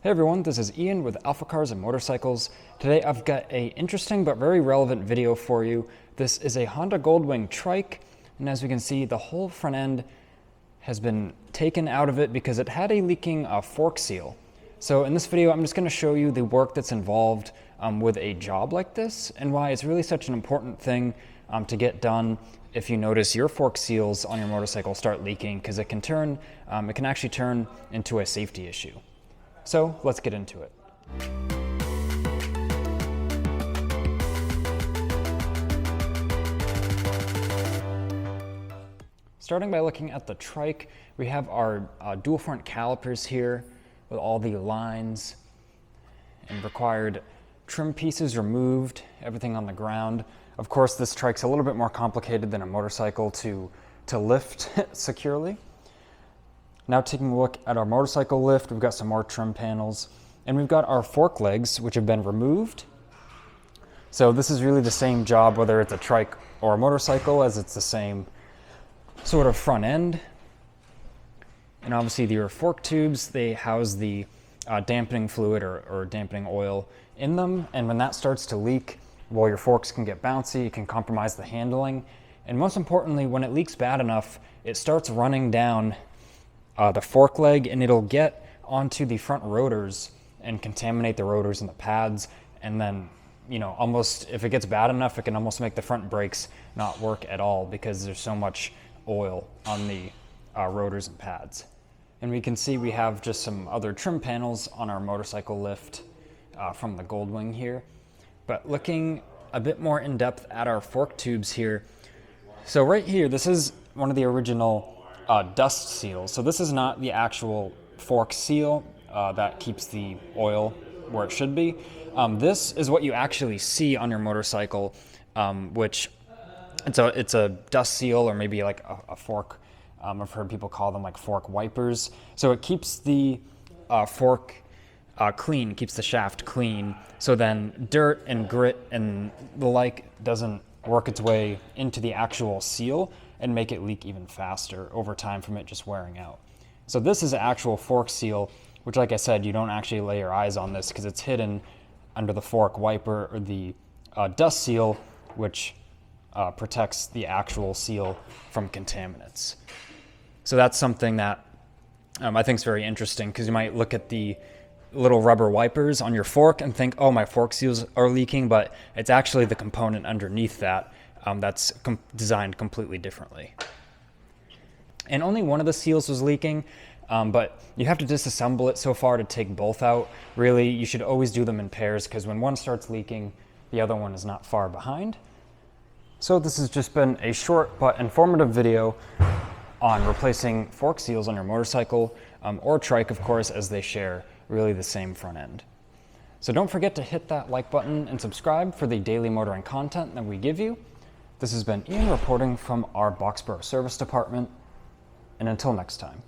Hey everyone, this is Ian with AlphaCars and Motorcycles. Today I've got an interesting but very relevant video for you. This is a Honda Goldwing Trike, and as we can see, the whole front end has been taken out of it because it had a leaking fork seal. So in this video, I'm just going to show you the work that's involved with a job like this and why it's really such an important thing to get done if you notice your fork seals on your motorcycle start leaking, because it can actually turn into a safety issue. So let's get into it. Starting by looking at the trike, we have our dual front calipers here with all the lines and required trim pieces removed, everything on the ground. Of course, this trike's a little bit more complicated than a motorcycle to lift securely. Now taking a look at our motorcycle lift, we've got some more trim panels, and we've got our fork legs, which have been removed. So this is really the same job whether it's a trike or a motorcycle, as it's the same sort of front end. And obviously your fork tubes, they house the dampening fluid or dampening oil in them, and when that starts to leak, well, your forks can get bouncy, it can compromise the handling, and most importantly, when it leaks bad enough, it starts running down the fork leg, and it'll get onto the front rotors and contaminate the rotors and the pads, and then, you know, almost, if it gets bad enough, it can almost make the front brakes not work at all because there's so much oil on the rotors and pads. And we can see we have just some other trim panels on our motorcycle lift from the Goldwing here. But looking a bit more in depth at our fork tubes here, so right here, this is one of the original dust seals. So this is not the actual fork seal that keeps the oil where it should be. This is what you actually see on your motorcycle, which it's a dust seal, or maybe like a fork. I've heard people call them like fork wipers. So it keeps the fork clean, keeps the shaft clean, so then dirt and grit and the like doesn't work its way into the actual seal and make it leak even faster over time from it just wearing out. So this is an actual fork seal, which, like I said, you don't actually lay your eyes on this because it's hidden under the fork wiper or the dust seal, which protects the actual seal from contaminants. So that's something that I think is very interesting, because you might look at the little rubber wipers on your fork and think, oh, my fork seals are leaking, but it's actually the component underneath that that's designed completely differently. And only one of the seals was leaking, but you have to disassemble it so far to take both out. Really, you should always do them in pairs, because when one starts leaking, the other one is not far behind. So this has just been a short but informative video on replacing fork seals on your motorcycle or trike, of course, as they share really the same front end. So don't forget to hit that like button and subscribe for the daily motoring content that we give you. This has been Ian reporting from our Boxborough service department, and until next time.